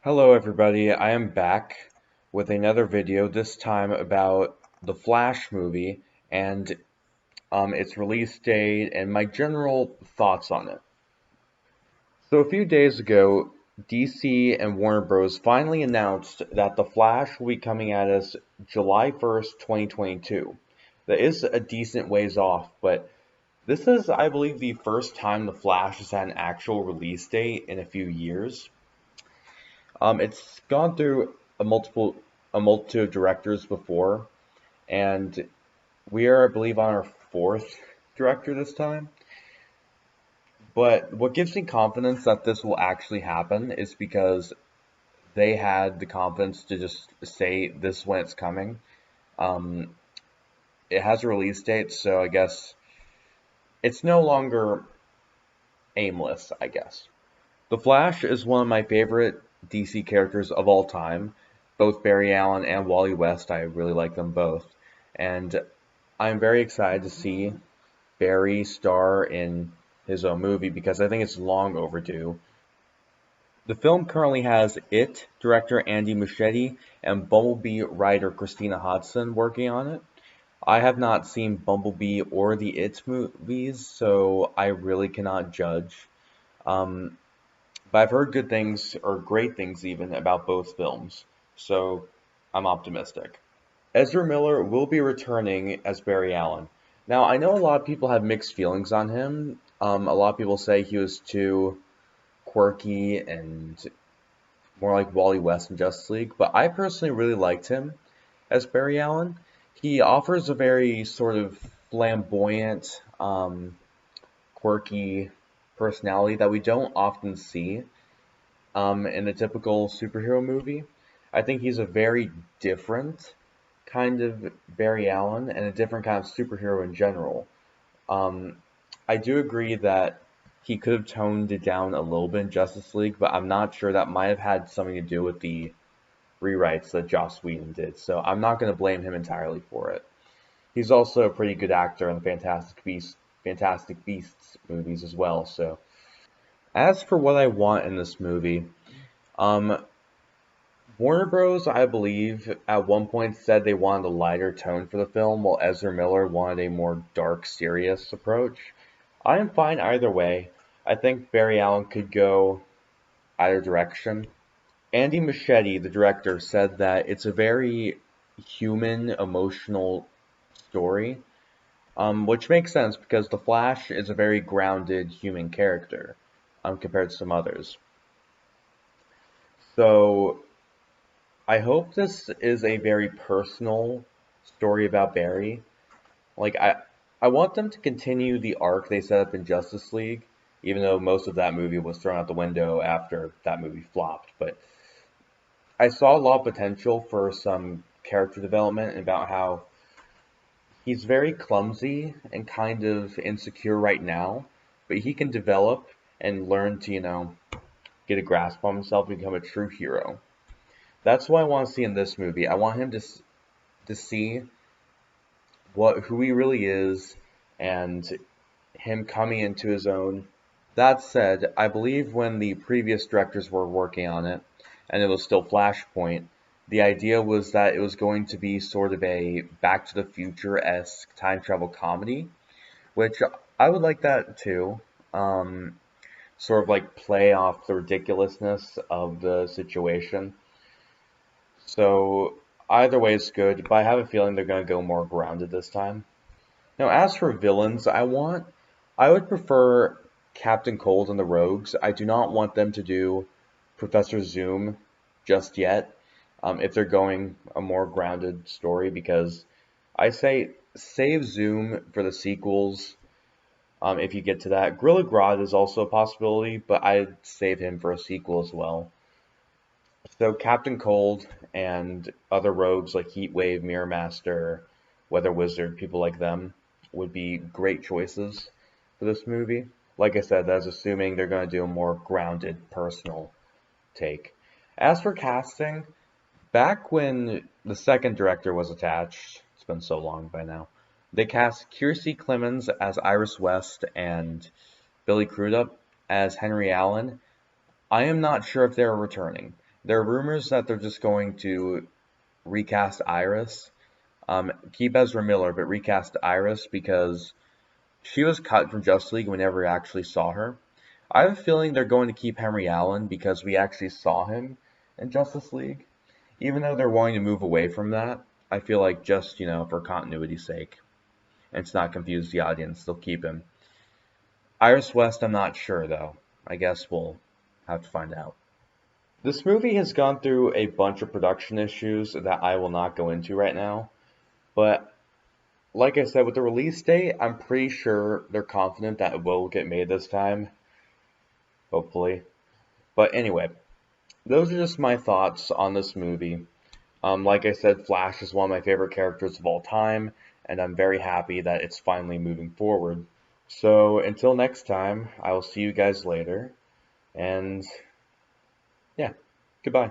Hello everybody, I am back with another video, this time about the Flash movie and its release date and my general thoughts on it. So a few days ago, DC and Warner Bros. Finally announced that The Flash will be coming at us July 1st, 2022. That is a decent ways off, but this is, I believe, the first time The Flash has had an actual release date in a few years. It's gone through a multitude of directors before, and we are, I believe, on our fourth director this time. But what gives me confidence that this will actually happen is because they had the confidence to just say this is when it's coming. Um, it has a release date, so I guess it's no longer aimless, I guess. The Flash is one of my favorite DC characters of all time. Both Barry Allen and Wally West, I really like them both. And I'm very excited to see Barry star in his own movie because I think it's long overdue. The film currently has It director Andy Muschietti and Bumblebee writer Christina Hodson working on it. I have not seen Bumblebee or the It movies, so I really cannot judge. Um, But I've heard good things, or great things even, about both films, so I'm optimistic. Ezra Miller will be returning as Barry Allen. Now, I know a lot of people have mixed feelings on him. A lot of people say he was too quirky and more like Wally West in Justice League, but I personally really liked him as Barry Allen. He offers a very sort of flamboyant, quirky personality that we don't often see in a typical superhero movie. I think he's a very different kind of Barry Allen and a different kind of superhero in general. Um, I do agree that he could have toned it down a little bit in Justice League, but I'm not sure that might have had something to do with the rewrites that Joss Whedon did, so I'm not going to blame him entirely for it. He's also a pretty good actor in the Fantastic Beasts movies as well. So, as for what I want in this movie, um, Warner Bros., I believe, at one point said they wanted a lighter tone for the film, while Ezra Miller wanted a more dark, serious approach. I am fine either way. I think Barry Allen could go either direction. Andy Muschietti, the director, said that it's a very human, emotional story, which makes sense because The Flash is a very grounded human character compared to some others. So I hope this is a very personal story about Barry. Like I want them to continue the arc they set up in Justice League, even though most of that movie was thrown out the window after that movie flopped. But I saw a lot of potential for some character development about how he's very clumsy and kind of insecure right now, but he can develop and learn to, get a grasp on himself and become a true hero. That's what I want to see in this movie. I want him to see who he really is and him coming into his own. That said, I believe when the previous directors were working on it, and it was still Flashpoint, the idea was that it was going to be sort of a Back to the Future-esque time travel comedy, which I would like that too. Sort of like play off the ridiculousness of the situation. So either way is good, but I have a feeling they're going to go more grounded this time. Now, as for villains, I would prefer Captain Cold and the Rogues. I do not want them to do Professor Zoom just yet, if they're going a more grounded story, because I say save Zoom for the sequels. If you get to that, Gorilla Grodd is also a possibility, but I'd save him for a sequel as well. So Captain Cold and other rogues like Heatwave, Mirror Master, Weather Wizard, people like them would be great choices for this movie. Like I said, that's assuming they're going to do a more grounded, personal take. As for casting, back when the second director was attached, it's been so long by now, they cast Kiersey Clemons as Iris West and Billy Crudup as Henry Allen. I am not sure if they're returning. There are rumors that they're just going to recast Iris. Keep Ezra Miller, but recast Iris because she was cut from Justice League. We never actually saw her. I have a feeling they're going to keep Henry Allen because we actually saw him in Justice League. Even though they're wanting to move away from that, I feel like just, for continuity's sake, and to not confuse the audience, they'll keep him. Iris West, I'm not sure though. I guess we'll have to find out. This movie has gone through a bunch of production issues that I will not go into right now, but like I said, with the release date, I'm pretty sure they're confident that it will get made this time, hopefully. But anyway, those are just my thoughts on this movie. Like I said, Flash is one of my favorite characters of all time, and I'm very happy that it's finally moving forward. So until next time, I will see you guys later, and yeah, goodbye.